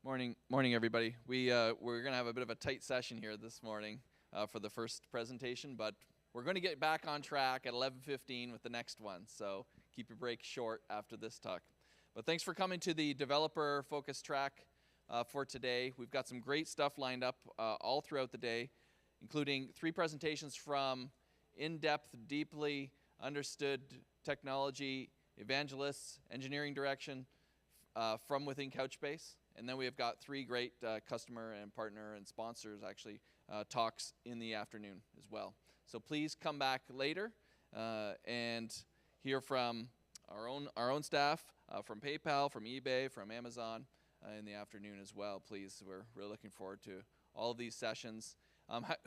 Morning, everybody. We're going to have a bit of a tight session here this morning for the first presentation, but we're going to get back on track at 11:15 with the next one. So keep your break short after this talk. But thanks for coming to the developer focus track for today. We've got some great stuff lined up all throughout the day, including 3 presentations from in-depth, deeply understood technology evangelists, engineering direction from within Couchbase. And then we have got 3 great customer and partner and sponsors actually talks in the afternoon as well. So please come back later and hear from our own staff, from PayPal, from eBay, from Amazon in the afternoon as well. Please, we're really looking forward to all of these sessions.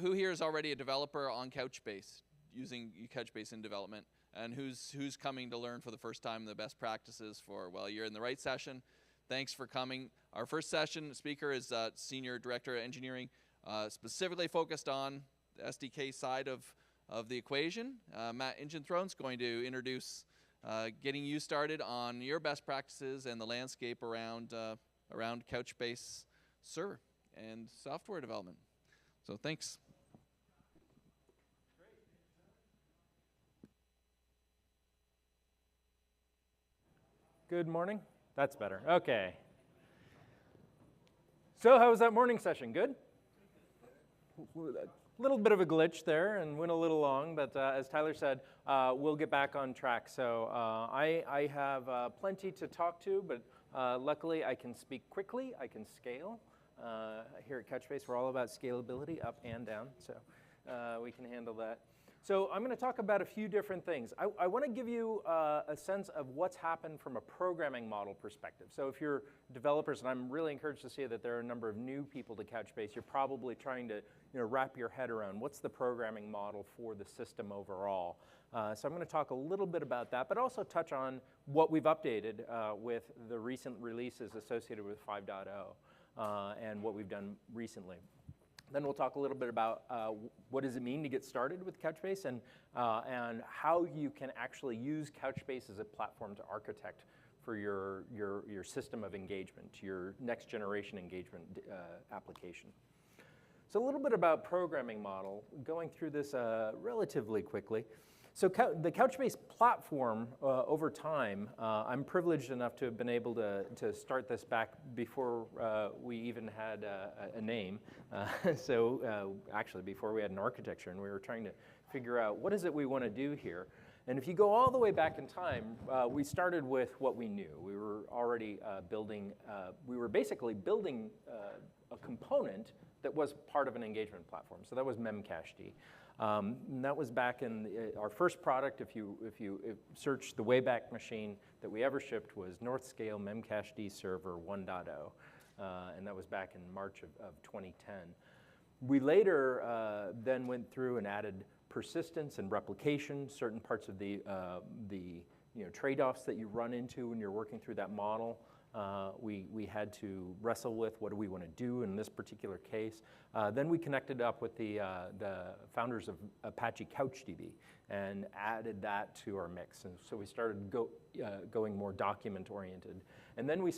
Who here is already a developer on Couchbase, using Couchbase in development? And who's coming to learn for the first time the best practices for, well, you're in the right session. Thanks for coming. Our first session speaker is Senior Director of Engineering, specifically focused on the SDK side of the equation. Matt Ingenthron is going to introduce getting you started on your best practices and the landscape around Couchbase server and software development. So thanks. Good morning. That's better. Okay. So how was that morning session? Good? A little bit of a glitch there and went a little long, but as Tyler said, we'll get back on track. So I have plenty to talk to, but luckily I can speak quickly. I can scale. Here at Couchbase, we're all about scalability, up and down, so we can handle that. So I'm going to talk about a few different things. I want to give you a sense of what's happened from a programming model perspective. So if you're developers, and I'm really encouraged to see that there are a number of new people to Couchbase, you're probably trying to wrap your head around what's the programming model for the system overall. So I'm going to talk a little bit about that, but also touch on what we've updated with the recent releases associated with 5.0 and what we've done recently. Then we'll talk a little bit about what does it mean to get started with Couchbase and how you can actually use Couchbase as a platform to architect for your system of engagement, your next generation engagement application. So a little bit about programming model, going through this relatively quickly. So the Couchbase platform, over time, I'm privileged enough to have been able to start this back before we even had a name. Actually, before we had an architecture, and we were trying to figure out what is it we want to do here. And if you go all the way back in time, we started with what we knew. We were already we were basically building a component that was part of an engagement platform. So that was Memcached. And that was back in our first product. If you search the Wayback Machine that we ever shipped was North-Scale Memcached Server 1.0, and that was back in March of 2010. We later then went through and added persistence and replication, certain parts of the trade-offs that you run into when you're working through that model. We had to wrestle with what do we want to do in this particular case. Then we connected up with the founders of Apache CouchDB and added that to our mix. And so we started going more document-oriented. And then we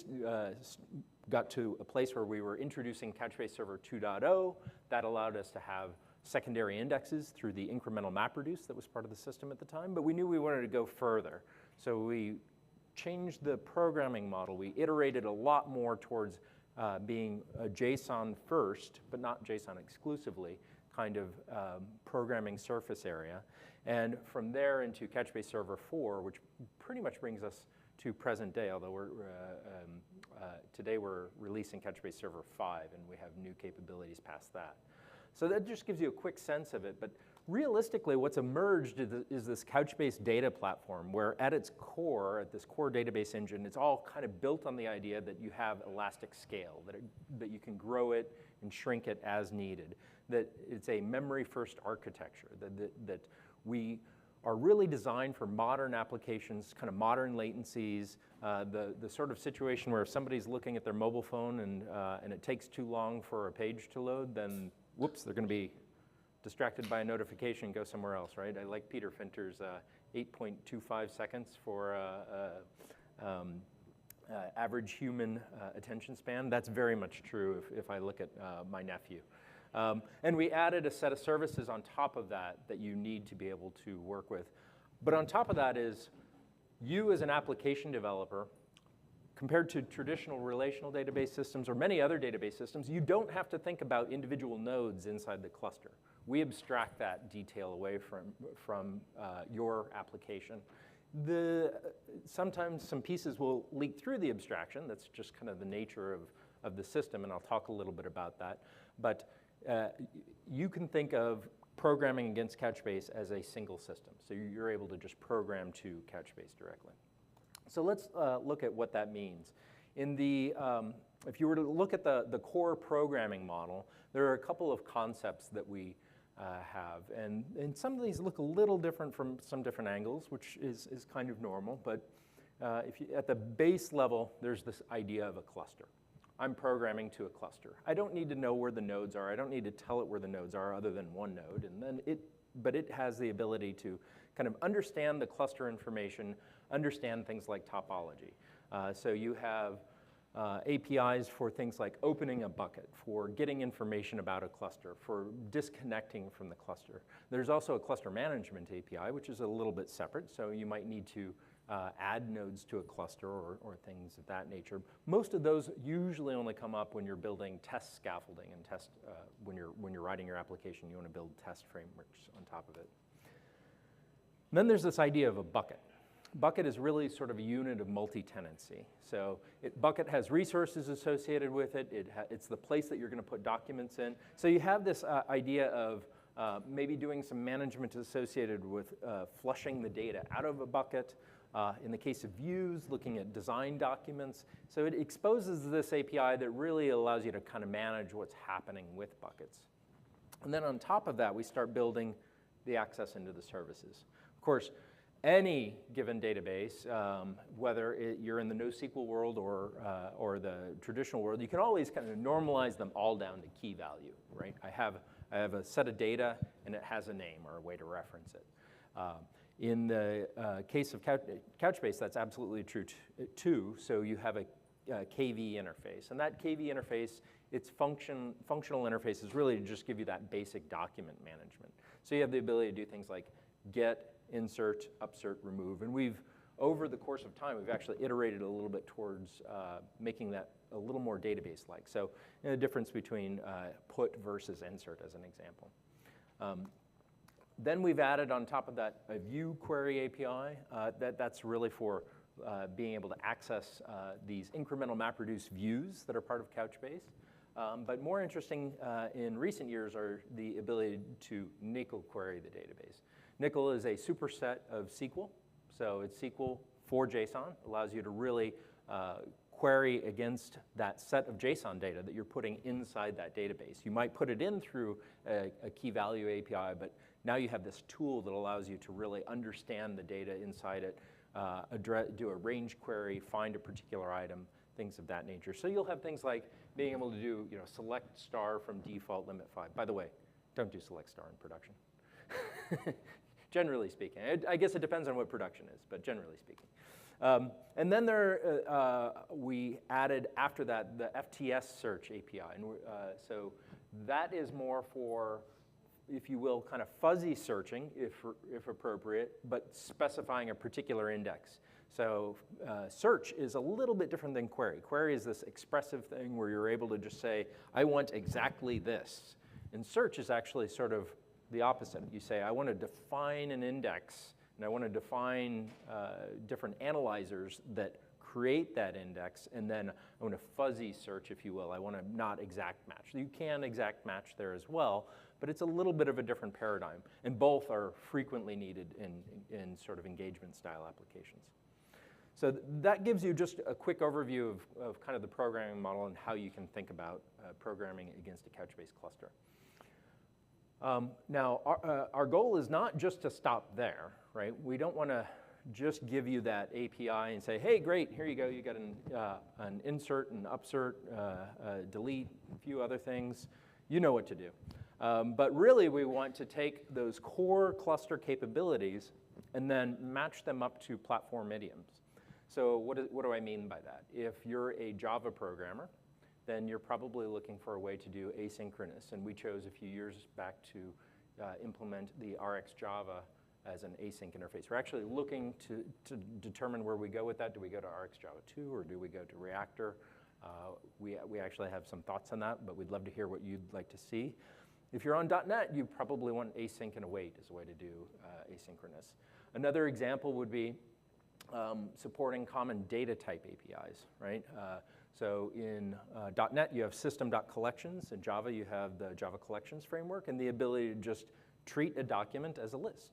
got to a place where we were introducing Couchbase Server 2.0. That allowed us to have secondary indexes through the incremental MapReduce that was part of the system at the time. But we knew we wanted to go further. So we changed the programming model. We iterated a lot more towards being a JSON first, but not JSON exclusively, kind of programming surface area. And from there into Couchbase Server 4, which pretty much brings us to present day, although today we're releasing Couchbase Server 5, and we have new capabilities past that. So that just gives you a quick sense of it. But realistically, what's emerged is this Couchbase data platform, where at its core, at this core database engine, it's all kind of built on the idea that you have elastic scale, that you can grow it and shrink it as needed, that it's a memory-first architecture, that we are really designed for modern applications, kind of modern latencies, the sort of situation where if somebody's looking at their mobile phone and it takes too long for a page to load, then whoops, they're going to be distracted by a notification, go somewhere else, right? I like Peter Finter's 8.25 seconds for average human attention span. That's very much true if I look at my nephew. And we added a set of services on top of that that you need to be able to work with. But on top of that is you as an application developer, compared to traditional relational database systems or many other database systems, you don't have to think about individual nodes inside the cluster. We abstract that detail away from your application. Sometimes some pieces will leak through the abstraction. That's just kind of the nature of the system, and I'll talk a little bit about that. But you can think of programming against Couchbase as a single system. So you're able to just program to Couchbase directly. So let's look at what that means. If you were to look at the core programming model, there are a couple of concepts that we have. And some of these look a little different from some different angles, which is kind of normal. But at the base level, there's this idea of a cluster. I'm programming to a cluster. I don't need to know where the nodes are. I don't need to tell it where the nodes are other than one node. But it has the ability to kind of understand the cluster information, understand things like topology. So you have APIs for things like opening a bucket, for getting information about a cluster, for disconnecting from the cluster. There's also a cluster management API, which is a little bit separate. So you might need to add nodes to a cluster or things of that nature. Most of those usually only come up when you're building test scaffolding and when you're writing your application, you want to build test frameworks on top of it. And then there's this idea of a bucket. Bucket is really sort of a unit of multi-tenancy. So bucket has resources associated with it. It's the place that you're going to put documents in. So you have this idea of maybe doing some management associated with flushing the data out of a bucket. In the case of views, looking at design documents. So it exposes this API that really allows you to kind of manage what's happening with buckets. And then on top of that, we start building the access into the services. Of course, any given database, whether you're in the NoSQL world or the traditional world, you can always kind of normalize them all down to key value, right? I have a set of data, and it has a name or a way to reference it. In the case of Couchbase, that's absolutely true too. So you have a KV interface, and that KV interface, its functional interface is really to just give you that basic document management. So you have the ability to do things like get, insert, upsert, remove, and over the course of time, we've actually iterated a little bit towards making that a little more database-like. So the difference between put versus insert as an example. Then we've added on top of that a view query API. That's really for being able to access these incremental MapReduce views that are part of Couchbase. But more interesting in recent years are the ability to NCL query the database. NCL is a superset of SQL. So it's SQL for JSON. Allows you to really query against that set of JSON data that you're putting inside that database. You might put it in through a key value API, but now you have this tool that allows you to really understand the data inside it, do a range query, find a particular item, things of that nature. So you'll have things like being able to do select star from default limit 5. By the way, don't do select star in production. Generally speaking. I guess it depends on what production is, but generally speaking. And then we added after that the FTS search API. And so that is more for, if you will, kind of fuzzy searching, if appropriate, but specifying a particular index. So search is a little bit different than query. Query is this expressive thing where you're able to just say, I want exactly this. And search is actually sort of the opposite. You say, I want to define an index, and I want to define different analyzers that create that index, and then I want to fuzzy search, if you will. I want to not exact match. You can exact match there as well, but it's a little bit of a different paradigm, and both are frequently needed in sort of engagement style applications. So that gives you just a quick overview of kind of the programming model and how you can think about programming against a Couchbase cluster. Now, our goal is not just to stop there, right? We don't want to just give you that API and say, hey, great, here you go. You got an insert, an upsert, delete, a few other things. You know what to do. But really, we want to take those core cluster capabilities and then match them up to platform idioms. So what do I mean by that? If you're a Java programmer, then you're probably looking for a way to do asynchronous. And we chose a few years back to implement the RxJava as an async interface. We're actually looking to determine where we go with that. Do we go to RxJava 2 or do we go to Reactor? We actually have some thoughts on that, but we'd love to hear what you'd like to see. If you're on .NET, you probably want async and await as a way to do asynchronous. Another example would be supporting common data type APIs, right? So in .NET, you have system.collections. In Java, you have the Java Collections framework and the ability to just treat a document as a list,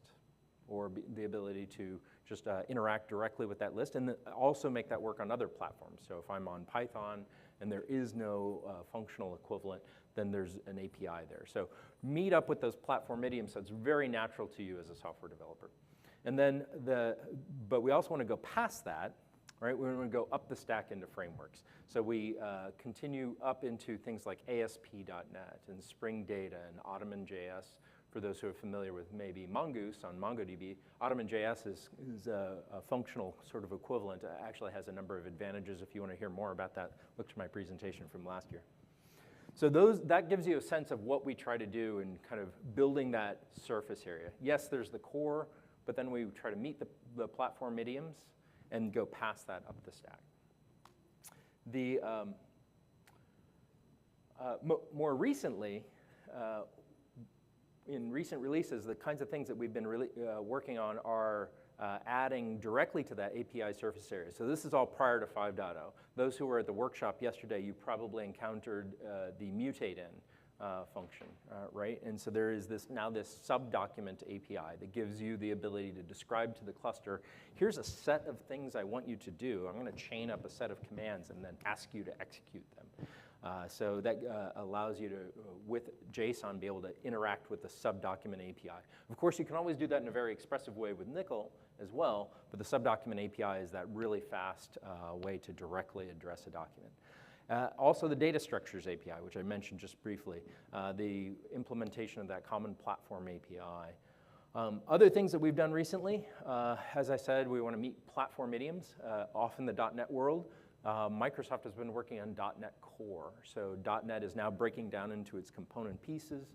or the ability to just interact directly with that list, and also make that work on other platforms. So if I'm on Python and there is no functional equivalent, then there's an API there. So meet up with those platform idioms so it's very natural to you as a software developer. And then but we also want to go past that, right? We want to go up the stack into frameworks. So we continue up into things like ASP.NET and Spring Data and Ottoman.js. For those who are familiar with maybe Mongoose on MongoDB, Ottoman.js is a functional sort of equivalent. It actually has a number of advantages. If you want to hear more about that, look to my presentation from last year. So that gives you a sense of what we try to do in kind of building that surface area. Yes, there's the core, but then we try to meet the platform idioms and go past that up the stack. More recently, in recent releases, the kinds of things that we've been working on are adding directly to that API surface area. So this is all prior to 5.0. Those who were at the workshop yesterday, you probably encountered the mutate in function, right? And so there is now this sub-document API that gives you the ability to describe to the cluster, here's a set of things I want you to do. I'm going to chain up a set of commands and then ask you to execute them. So that allows you to, with JSON, be able to interact with the sub-document API. Of course, you can always do that in a very expressive way with Nickel as well, but the sub-document API is that really fast way to directly address a document. Also, the data structures API, which I mentioned just briefly, the implementation of that common platform API. Other things that we've done recently, as I said, we want to meet platform idioms, often the .NET world. Microsoft has been working on .NET Core. So .NET is now breaking down into its component pieces.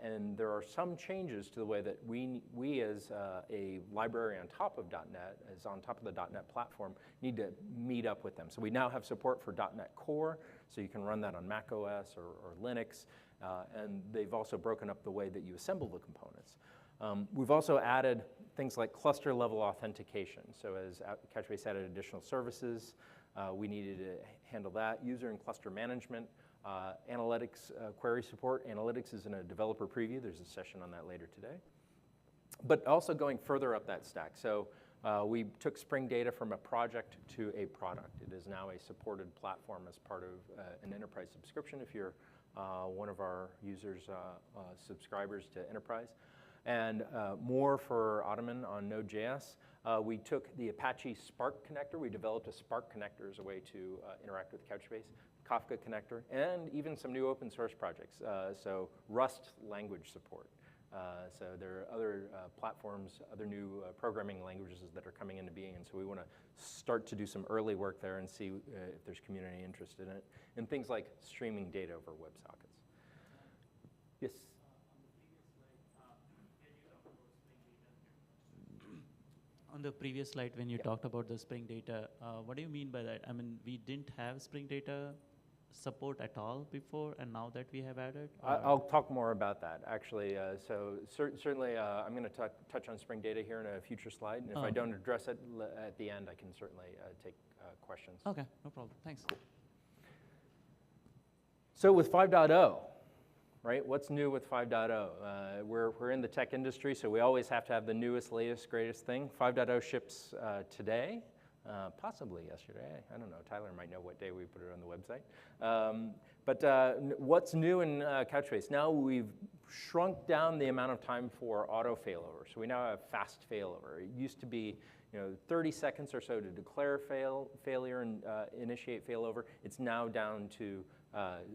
And there are some changes to the way that we as a library on top of .NET, as on top of the .NET platform, need to meet up with them. So we now have support for .NET Core, so you can run that on Mac OS or Linux. And they've also broken up the way that you assemble the components. We've also added things like cluster level authentication. So as Couchbase added additional services, we needed to handle that. User and cluster management, analytics, query support. Analytics is in a developer preview. There's a session on that later today. But also going further up that stack. So we took Spring Data from a project to a product. It is now a supported platform as part of an enterprise subscription if you're one of our users, subscribers to enterprise. And more for Ottoman on Node.js. We took the Apache Spark connector. We developed a Spark connector as a way to interact with Couchbase, Kafka connector, and even some new open source projects. So Rust language support. So there are other platforms, other new programming languages that are coming into being. And so we want to start to do some early work there and see if there's community interest in it. And things like streaming data over WebSockets. Yes? On the previous slide, when you talked about the Spring Data, what do you mean by that? I mean, we didn't have Spring Data support at all before, and now that we have added? I'll talk more about that, actually. So certainly, I'm going to touch on Spring Data here in a future slide. And if I don't address it at the end, I can certainly take questions. OK, no problem. Thanks. Cool. So with 5.0, right? What's new with 5.0? We're in the tech industry, so we always have to have the newest, latest, greatest thing. 5.0 ships today, possibly yesterday. I don't know. Tyler might know what day we put it on the website. But what's new in Couchbase? Now we've shrunk down the amount of time for auto failover. So we now have fast failover. It used to be 30 seconds or so to declare failure and initiate failover. It's now down to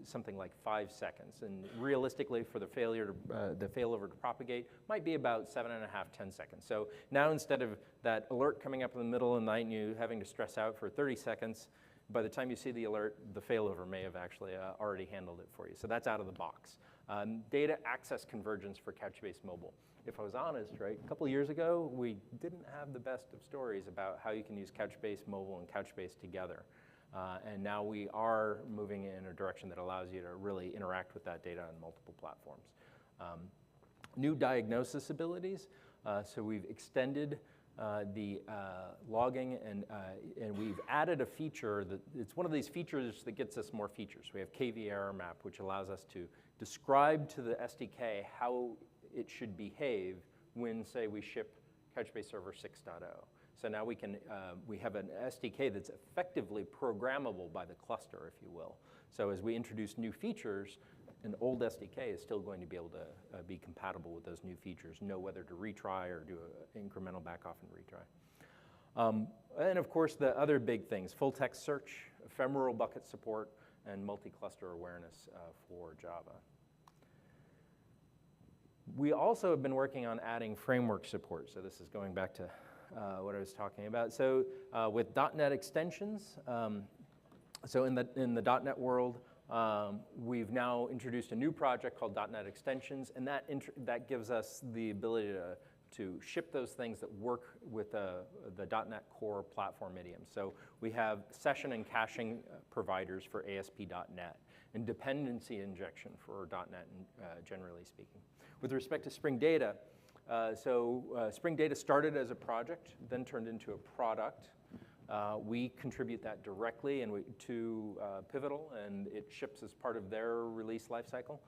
something like 5 seconds. And realistically, for the failover to propagate, might be about 7.5, 10 seconds. So now instead of that alert coming up in the middle of the night and you having to stress out for 30 seconds, by the time you see the alert, the failover may have actually already handled it for you. So that's out of the box. Data access convergence for Couchbase Mobile. If I was honest, right, a couple of years ago, we didn't have the best of stories about how you can use Couchbase Mobile and Couchbase together. And now we are moving in a direction that allows you to really interact with that data on multiple platforms. New diagnosis abilities. So we've extended the logging, and we've added a feature that it's one of these features that gets us more features. We have KV error map, which allows us to describe to the SDK how it should behave when, say, we ship Couchbase Server 6.0. So now we have an SDK that's effectively programmable by the cluster, if you will. So as we introduce new features, an old SDK is still going to be able to be compatible with those new features, know whether to retry or do an incremental back off and retry. And of course, the other big things, full text search, ephemeral bucket support, and multi-cluster awareness for Java. We also have been working on adding framework support. So this is going back to what I was talking about. So with .NET extensions, so in the .NET world, we've now introduced a new project called .NET Extensions, and that gives us the ability to ship those things that work with the .NET Core platform idioms. So we have session and caching providers for ASP.NET and dependency injection for .NET, generally speaking. With respect to Spring Data, Spring Data started as a project, then turned into a product. We contribute that directly to Pivotal, and it ships as part of their release lifecycle.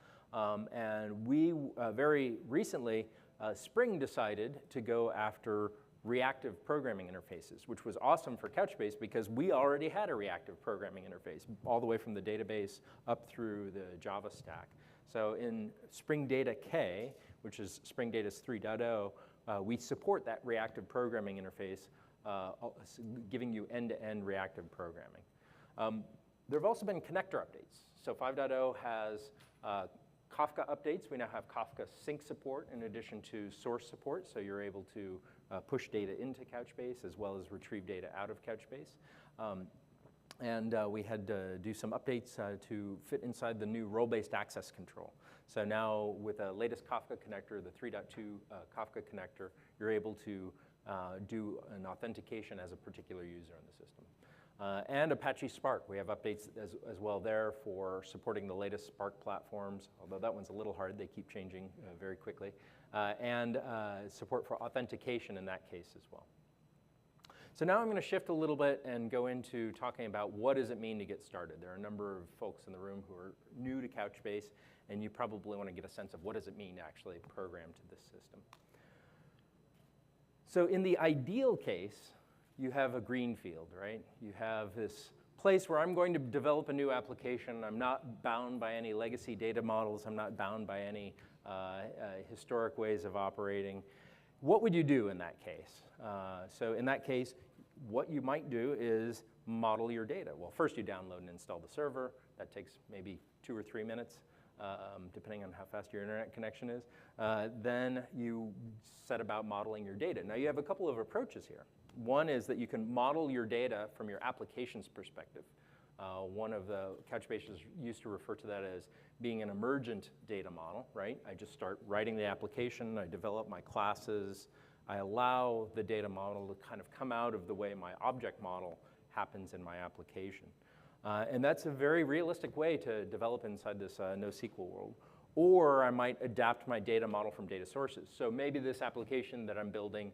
And we very recently, Spring decided to go after reactive programming interfaces, which was awesome for Couchbase because we already had a reactive programming interface all the way from the database up through the Java stack. So in Spring Data K, which is Spring Data's 3.0, we support that reactive programming interface, giving you end-to-end reactive programming. There have also been connector updates. So 5.0 has Kafka updates. We now have Kafka sync support in addition to source support, so you're able to push data into Couchbase as well as retrieve data out of Couchbase. And we had to do some updates to fit inside the new role-based access control. So now with the latest Kafka connector, the 3.2 Kafka connector, you're able to do an authentication as a particular user in the system. And Apache Spark, we have updates as well there for supporting the latest Spark platforms, although that one's a little hard, they keep changing very quickly. And support for authentication in that case as well. So now I'm going to shift a little bit and go into talking about what does it mean to get started. There are a number of folks in the room who are new to Couchbase, and you probably want to get a sense of what does it mean to actually program to this system. So in the ideal case, you have a green field, right? You have this place where I'm going to develop a new application. I'm not bound by any legacy data models. I'm not bound by any historic ways of operating. What would you do in that case? So in that case, what you might do is model your data. Well, first you download and install the server. That takes maybe 2 or 3 minutes, depending on how fast your internet connection is. Then you set about modeling your data. Now you have a couple of approaches here. One is that you can model your data from your application's perspective. One of the Couchbases used to refer to that as being an emergent data model, right? I just start writing the application, I develop my classes, I allow the data model to kind of come out of the way my object model happens in my application. And that's a very realistic way to develop inside this NoSQL world. Or I might adapt my data model from data sources. So maybe this application that I'm building,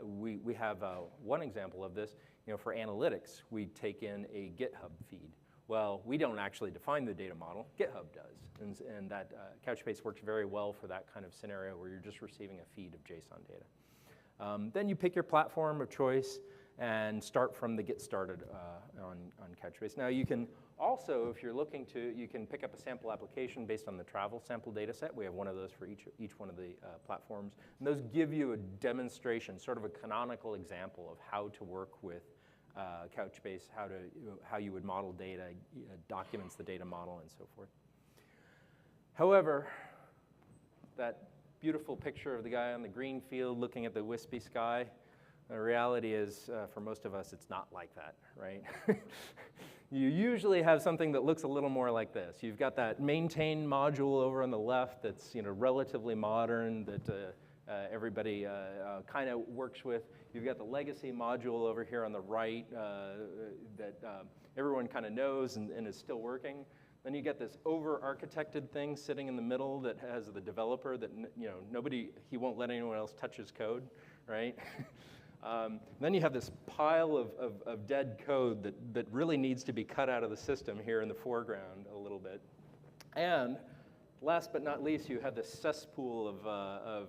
we have one example of this. For analytics, we take in a GitHub feed. Well, we don't actually define the data model, GitHub does. And that Couchbase works very well for that kind of scenario where you're just receiving a feed of JSON data. Then you pick your platform of choice and start from the get started on Couchbase. Now you can Also, if you're looking to, you can pick up a sample application based on the travel sample data set. We have one of those for each one of the platforms. And those give you a demonstration, sort of a canonical example of how to work with Couchbase, how you would model data, documents the data model, and so forth. However, that beautiful picture of the guy on the green field looking at the wispy sky, the reality is, for most of us, it's not like that, right? You usually have something that looks a little more like this. You've got that maintain module over on the left that's relatively modern, that everybody kind of works with. You've got the legacy module over here on the right that everyone kind of knows and is still working. Then you get this over-architected thing sitting in the middle that has the developer that he won't let anyone else touch his code, right? Then you have this pile of dead code that really needs to be cut out of the system here in the foreground a little bit. And last but not least, you have this cesspool of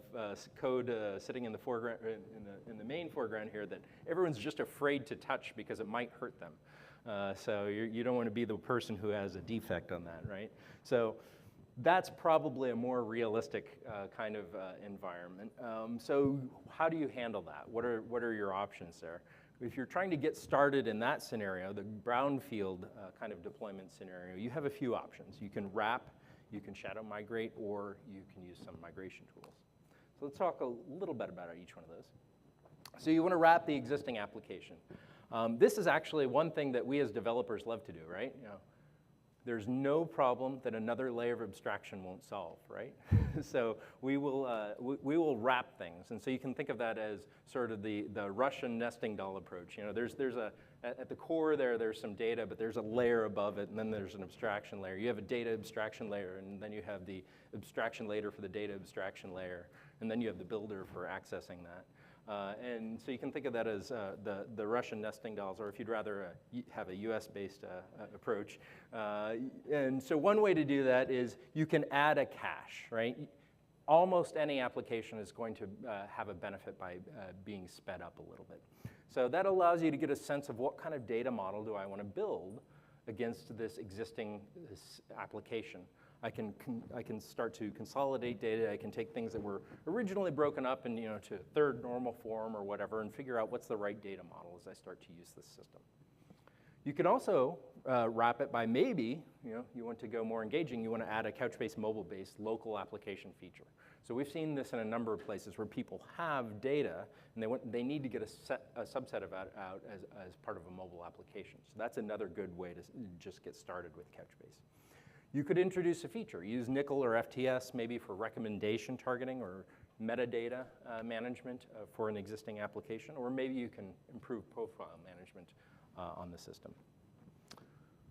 code sitting in the foreground, in the main foreground here that everyone's just afraid to touch because it might hurt them. So you don't want to be the person who has a defect on that, right? So that's probably a more realistic kind of environment. So how do you handle that? What are your options there? If you're trying to get started in that scenario, the brownfield kind of deployment scenario, you have a few options. You can wrap, you can shadow migrate, or you can use some migration tools. So let's talk a little bit about each one of those. So you want to wrap the existing application. This is actually one thing that we as developers love to do, right? There's no problem that another layer of abstraction won't solve, right? So we will wrap things, and so you can think of that as sort of the Russian nesting doll approach. At the core there's some data, but there's a layer above it, and then there's an abstraction layer. You have a data abstraction layer, and then you have the abstraction layer for the data abstraction layer, and then you have the builder for accessing that. And so you can think of that as the Russian nesting dolls, or if you'd rather have a US-based approach. And so one way to do that is you can add a cache, right? Almost any application is going to have a benefit by being sped up a little bit. So that allows you to get a sense of what kind of data model do I want to build against this existing application. I can start to consolidate data. I can take things that were originally broken up in, to third normal form or whatever, and figure out what's the right data model as I start to use this system. You can also wrap it by maybe, you want to go more engaging. You want to add a Couchbase mobile-based local application feature. So we've seen this in a number of places where people have data, and they need to get a subset of it out as part of a mobile application. So that's another good way to just get started with Couchbase. You could introduce a feature, use Nickel or FTS maybe for recommendation targeting or metadata management for an existing application, or maybe you can improve profile management on the system.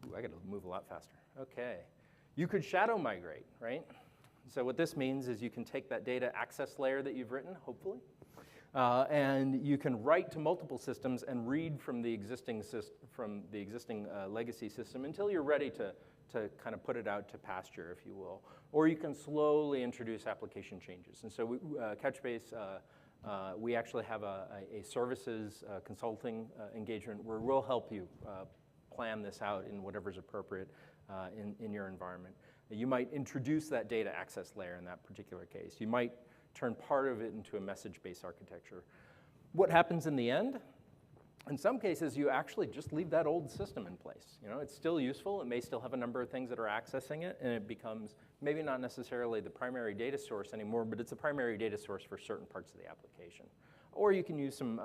Ooh, I got to move a lot faster. Okay. You could shadow migrate, right? So what this means is you can take that data access layer that you've written, hopefully, and you can write to multiple systems and read from the existing legacy system until you're ready to kind of put it out to pasture, if you will. Or you can slowly introduce application changes. And so Couchbase, we actually have a services consulting engagement where we'll help you plan this out in whatever's appropriate in your environment. You might introduce that data access layer in that particular case. You might turn part of it into a message-based architecture. What happens in the end? In some cases, you actually just leave that old system in place. It's still useful. It may still have a number of things that are accessing it, and it becomes maybe not necessarily the primary data source anymore, but it's a primary data source for certain parts of the application. Or you can use some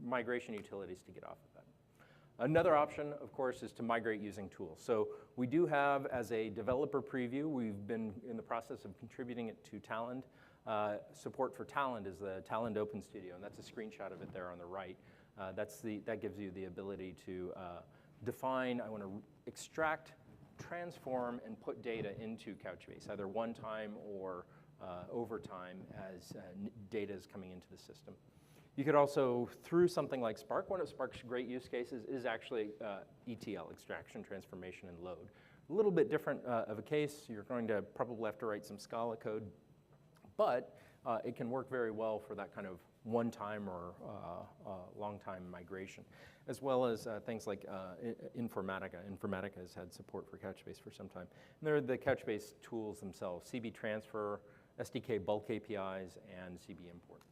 migration utilities to get off of that. Another option, of course, is to migrate using tools. So we do have, as a developer preview, we've been in the process of contributing it to Talend. Support for Talend is the Talend Open Studio, and that's a screenshot of it there on the right. That gives you the ability to define, I want to extract, transform, and put data into Couchbase, either one time or over time as data is coming into the system. You could also, through something like Spark, one of Spark's great use cases is actually ETL, extraction, transformation, and load. A little bit different of a case. You're going to probably have to write some Scala code, but it can work very well for that kind of one-time or long-time migration, as well as things like Informatica. Informatica has had support for Couchbase for some time. And there are the Couchbase tools themselves, CB transfer, SDK bulk APIs, and CB import.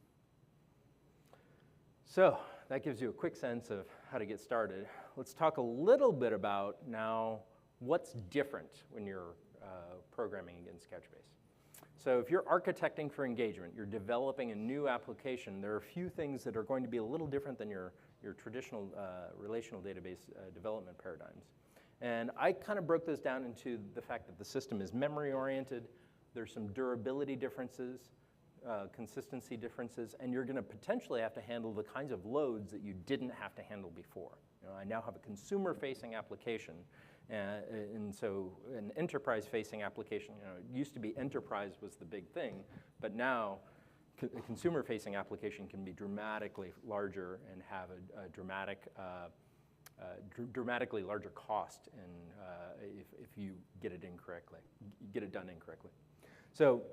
So that gives you a quick sense of how to get started. Let's talk a little bit about now what's different when you're programming against Couchbase. So if you're architecting for engagement, you're developing a new application, there are a few things that are going to be a little different than your traditional relational database development paradigms. And I kind of broke those down into the fact that the system is memory-oriented, there's some durability differences, consistency differences, and you're going to potentially have to handle the kinds of loads that you didn't have to handle before. You know, I now have a consumer-facing application, and so an enterprise-facing application, you know, it used to be enterprise was the big thing, but now a consumer-facing application can be dramatically larger and have a dramatically larger cost if you get it incorrectly, get it done incorrectly. So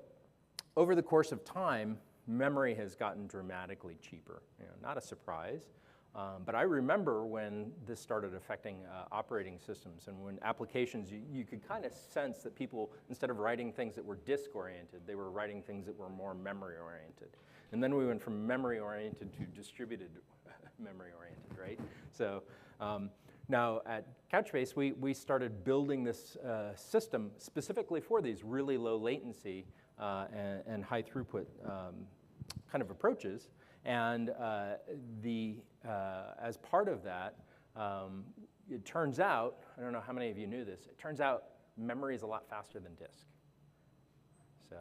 over the course of time, memory has gotten dramatically cheaper. You know, not a surprise. But I remember when this started affecting operating systems, and when applications, you could kind of sense that people, instead of writing things that were disk-oriented, they were writing things that were more memory-oriented. And then we went from memory-oriented to distributed memory-oriented, right? So now at Couchbase, we started building this system specifically for these really low latency and high throughput kind of approaches. And as part of that, it turns out, I don't know how many of you knew this, it turns out memory is a lot faster than disk. So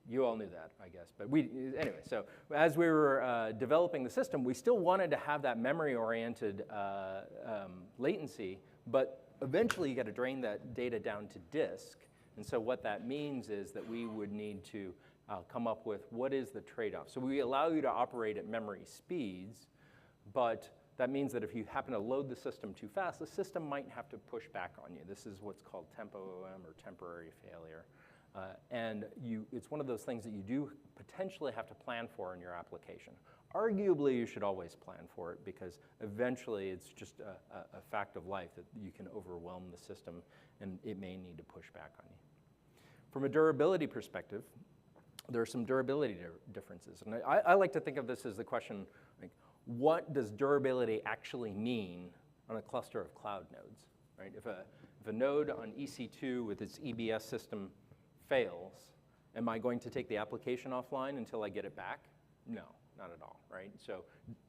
you all knew that, I guess. But anyway, so as we were developing the system, we still wanted to have that memory-oriented latency, but eventually you got to drain that data down to disk. And so what that means is that we would need to come up with what is the trade-off. So we allow you to operate at memory speeds, but that means that if you happen to load the system too fast, the system might have to push back on you. This is what's called tempo OM, or temporary failure. And it's one of those things that you do potentially have to plan for in your application. Arguably, you should always plan for it, because eventually it's just a fact of life that you can overwhelm the system and it may need to push back on you. From a durability perspective, there are some durability differences. And I like to think of this as the question, like, what does durability actually mean on a cluster of cloud nodes, right? If a node on EC2 with its EBS system fails, am I going to take the application offline until I get it back? No, not at all, right? So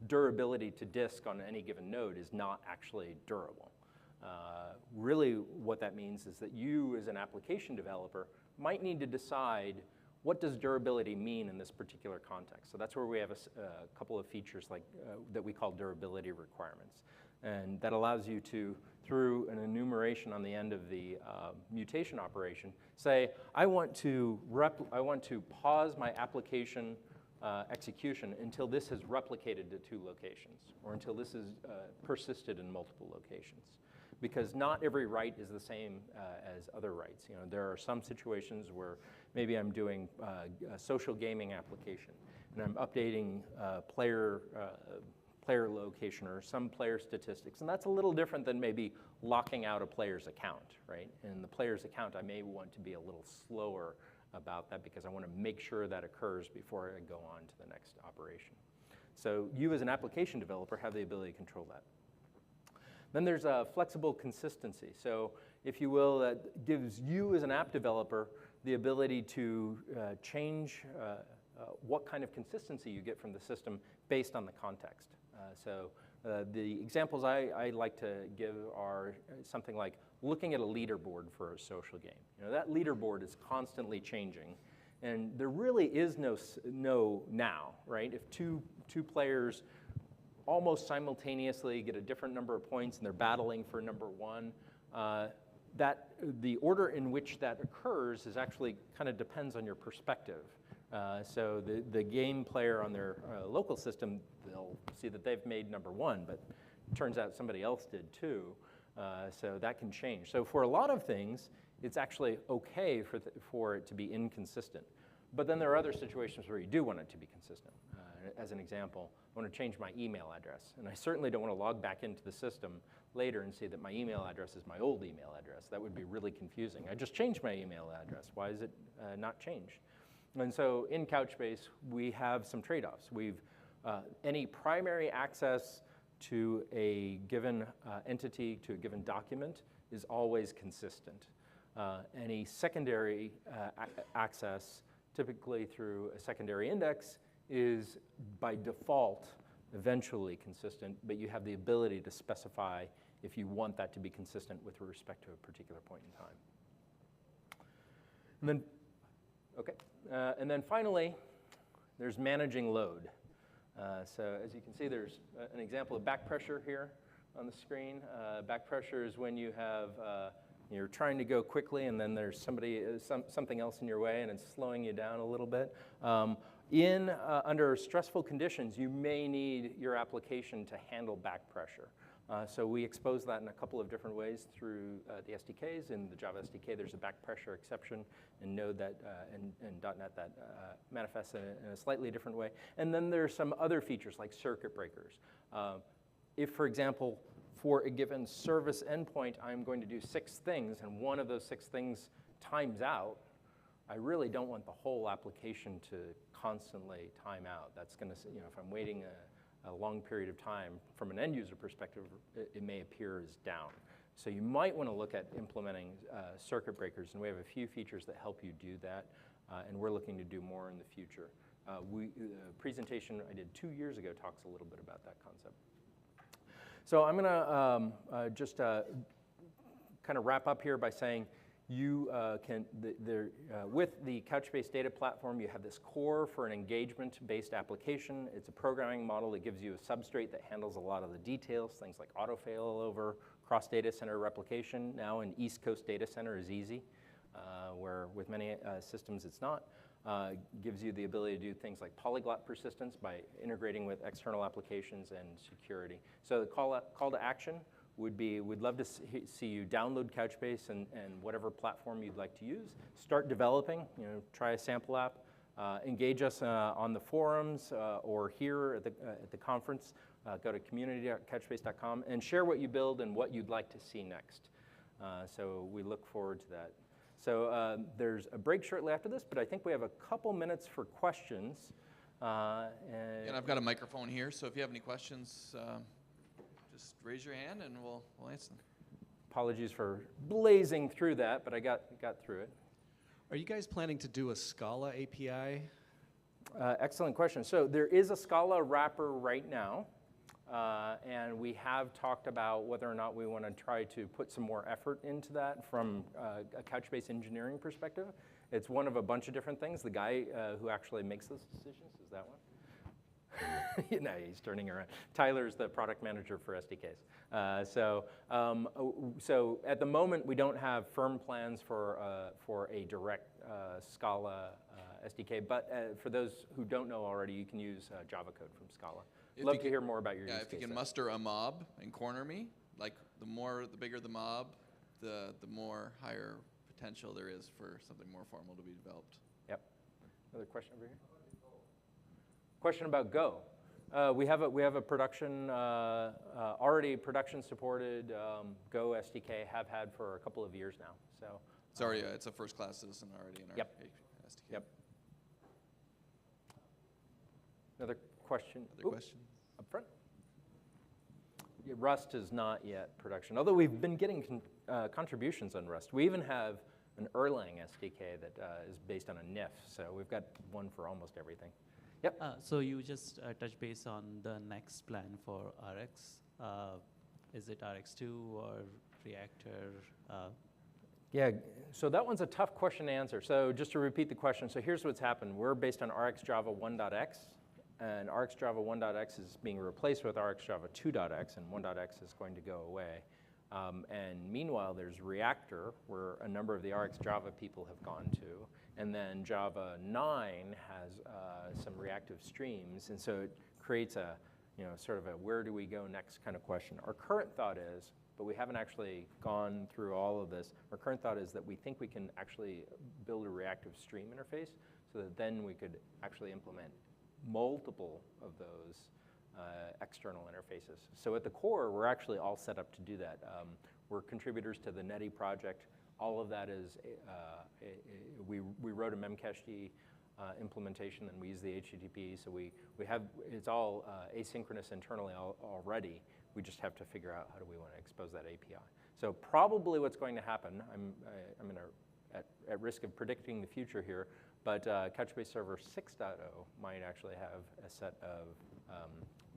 durability to disk on any given node is not actually durable. Really what that means is that you as an application developer might need to decide, what does durability mean in this particular context? So that's where we have a couple of features like that we call durability requirements. And that allows you to, through an enumeration on the end of the mutation operation, say, I want to pause my application execution until this has replicated to 2 locations, or until this is persisted in multiple locations. Because not every write is the same as other writes. You know, there are some situations where maybe I'm doing a social gaming application, and I'm updating player location or some player statistics, and that's a little different than maybe locking out a player's account, right? In the player's account, I may want to be a little slower about that because I want to make sure that occurs before I go on to the next operation. So you as an application developer have the ability to control that. Then there's a flexible consistency. So if you will, that gives you as an app developer the ability to change what kind of consistency you get from the system based on the context. So the examples I like to give are something like looking at a leaderboard for a social game. You know, that leaderboard is constantly changing, and there really is no now, right? If two players almost simultaneously get a different number of points and they're battling for number 1, that the order in which that occurs is actually kind of depends on your perspective. So the game player on their local system, they'll see that they've made number 1, but it turns out somebody else did too. So that can change. So for a lot of things, it's actually okay for it to be inconsistent. But then there are other situations where you do want it to be consistent. as an example, I want to change my email address. And I certainly don't want to log back into the system later and see that my email address is my old email address. That would be really confusing. I just changed my email address. Why is it not changed? And so in Couchbase, we have some trade-offs. We've any primary access to a given entity, to a given document, is always consistent. Any secondary access, typically through a secondary index, is by default eventually consistent, but you have the ability to specify if you want that to be consistent with respect to a particular point in time. And then, okay, and then finally, there's managing load. So as you can see, there's an example of back pressure here on the screen. Back pressure is when you have, you're trying to go quickly and then there's something else in your way and it's slowing you down a little bit. Under stressful conditions, you may need your application to handle back pressure. So we expose that in a couple of different ways through the SDKs. In the Java SDK, there's a back pressure exception, and Node that and .NET that manifests in a slightly different way. And then there's some other features like circuit breakers. If, for example, for a given service endpoint, I'm going to do 6 things, and one of those 6 things times out, I really don't want the whole application to constantly time out. That's going to, if I'm waiting a long period of time, from an end user perspective, it may appear as down. So you might want to look at implementing circuit breakers, and we have a few features that help you do that, and we're looking to do more in the future. The presentation I did 2 years ago talks a little bit about that concept. So I'm going to just kind of wrap up here by saying you with the Couchbase data platform, you have this core for an engagement-based application. It's a programming model that gives you a substrate that handles a lot of the details, things like auto failover, cross-data center replication. Now an East Coast data center is easy, where with many systems it's not. Gives you the ability to do things like polyglot persistence by integrating with external applications and security. So the call to action would be, we'd love to see you download Couchbase and whatever platform you'd like to use. Start developing, try a sample app. Engage us on the forums or here at the conference. Go to community.couchbase.com and share what you build and what you'd like to see next. So we look forward to that. So there's a break shortly after this, but I think we have a couple minutes for questions. And I've got a microphone here, so if you have any questions, just raise your hand and we'll answer them. Apologies for blazing through that, but I got through it. Are you guys planning to do a Scala API? Excellent question. So there is a Scala wrapper right now, and we have talked about whether or not we want to try to put some more effort into that from a Couchbase engineering perspective. It's one of a bunch of different things. The guy who actually makes those decisions is that one. No, he's turning around. Tyler's the product manager for SDKs. So at the moment, we don't have firm plans for a direct Scala SDK. But for those who don't know already, you can use Java code from Scala. Love to hear more about your use case. If you can muster a mob and corner me, like the bigger the mob, the more higher potential there is for something more formal to be developed. Yep. Another question over here. Question about Go. We have a production already production supported Go SDK. Have had for a couple of years now. So it's already it's a first class citizen already in our SDK. Yep. Another question. Other questions up front. Yeah, Rust is not yet production, although we've been getting contributions on Rust. We even have an Erlang SDK that is based on a NIF, so we've got one for almost everything. Yep. So you just touched base on the next plan for RX. Is it RX2 or Reactor? Yeah, so that one's a tough question to answer. So just to repeat the question, so here's what's happened. We're based on RxJava 1.x, and RxJava 1.x is being replaced with RxJava 2.x, and 1.x is going to go away. And meanwhile, there's Reactor, where a number of the RxJava people have gone to. And then Java 9 has some reactive streams. And so it creates a, sort of a where do we go next kind of question. Our current thought is, but we haven't actually gone through all of this, our current thought is that we think we can actually build a reactive stream interface so that then we could actually implement multiple of those external interfaces. So at the core, we're actually all set up to do that. We're contributors to the Netty project. All of that is, we wrote a memcached implementation, and we use the HTTP. So we have, it's all asynchronous internally already. We just have to figure out how do we want to expose that API. So probably what's going to happen, I'm at risk of predicting the future here, but Couchbase Server 6.0 might actually have a set of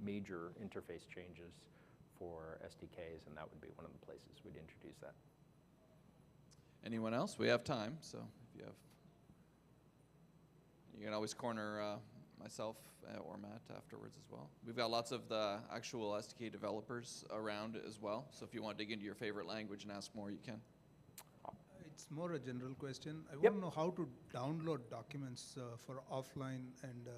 major interface changes for SDKs, and that would be one of the places we'd introduce that. Anyone else? We have time, so if you have, you can always corner myself or Matt afterwards as well. We've got lots of the actual SDK developers around as well, so if you want to dig into your favorite language and ask more, you can. It's more a general question. I Yep. want to know how to download documents for offline, and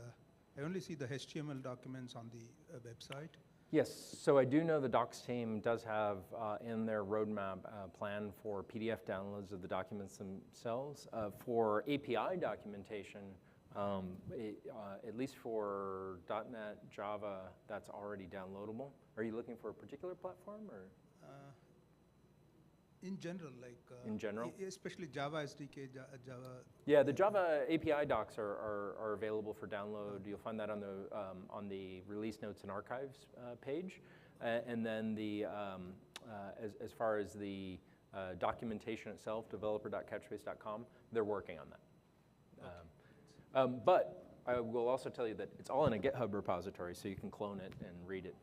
I only see the HTML documents on the website. Yes, so I do know the docs team does have in their roadmap plan for PDF downloads of the documents themselves. For API documentation, at least for .NET, Java, that's already downloadable. Are you looking for a particular platform, or? In general, like In general? especially Java SDK, Java. Yeah, the Java API docs are available for download. You'll find that on the release notes and archives page, and then the as far as the documentation itself, developer.couchbase.com, they're working on that. Okay. But I will also tell you that it's all in a GitHub repository, so you can clone it and read it.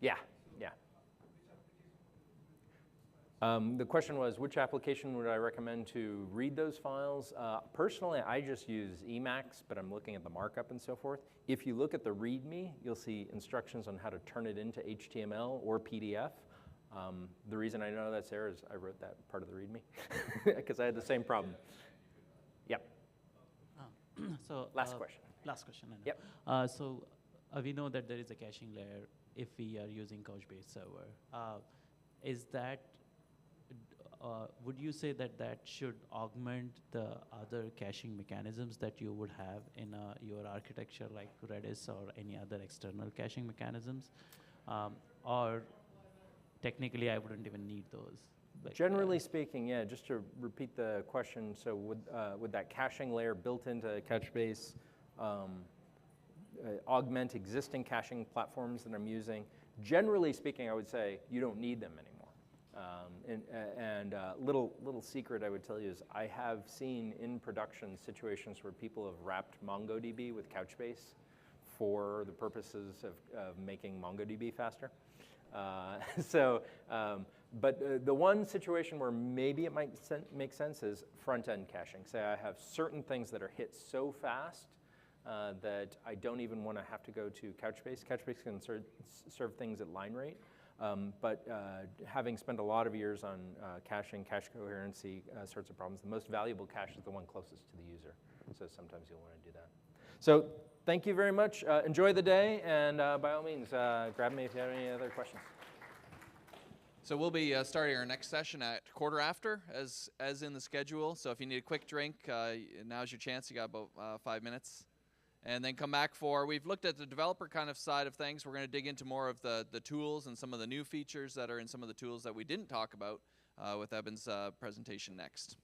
Yeah, yeah. The question was, which application would I recommend to read those files? Personally, I just use Emacs, but I'm looking at the markup and so forth. If you look at the README, you'll see instructions on how to turn it into HTML or PDF. The reason I know that's there is I wrote that part of the README because I had the same problem. Yep. So Last question. Last question. I know. Yep. So we know that there is a caching layer if we are using Couchbase server. Is that would you say that that should augment the other caching mechanisms that you would have in your architecture, like Redis or any other external caching mechanisms? Or technically, I wouldn't even need those? Like, Generally speaking, yeah, just to repeat the question, so would that caching layer built into Couchbase augment existing caching platforms that I'm using? Generally speaking, I would say you don't need them anymore. Little secret I would tell you is I have seen in production situations where people have wrapped MongoDB with Couchbase for the purposes of making MongoDB faster. But the one situation where maybe it might make sense is front-end caching. Say I have certain things that are hit so fast that I don't even want to have to go to Couchbase. Couchbase can serve things at line rate. But having spent a lot of years on caching, cache coherency sorts of problems, the most valuable cache is the one closest to the user. So sometimes you'll want to do that. So thank you very much. Enjoy the day, and by all means, grab me if you have any other questions. So we'll be starting our next session at 1/4 as in the schedule. So if you need a quick drink, now's your chance. You got about 5 minutes. And then come back for, we've looked at the developer kind of side of things. We're going to dig into more of the tools and some of the new features that are in some of the tools that we didn't talk about with Eben's presentation next.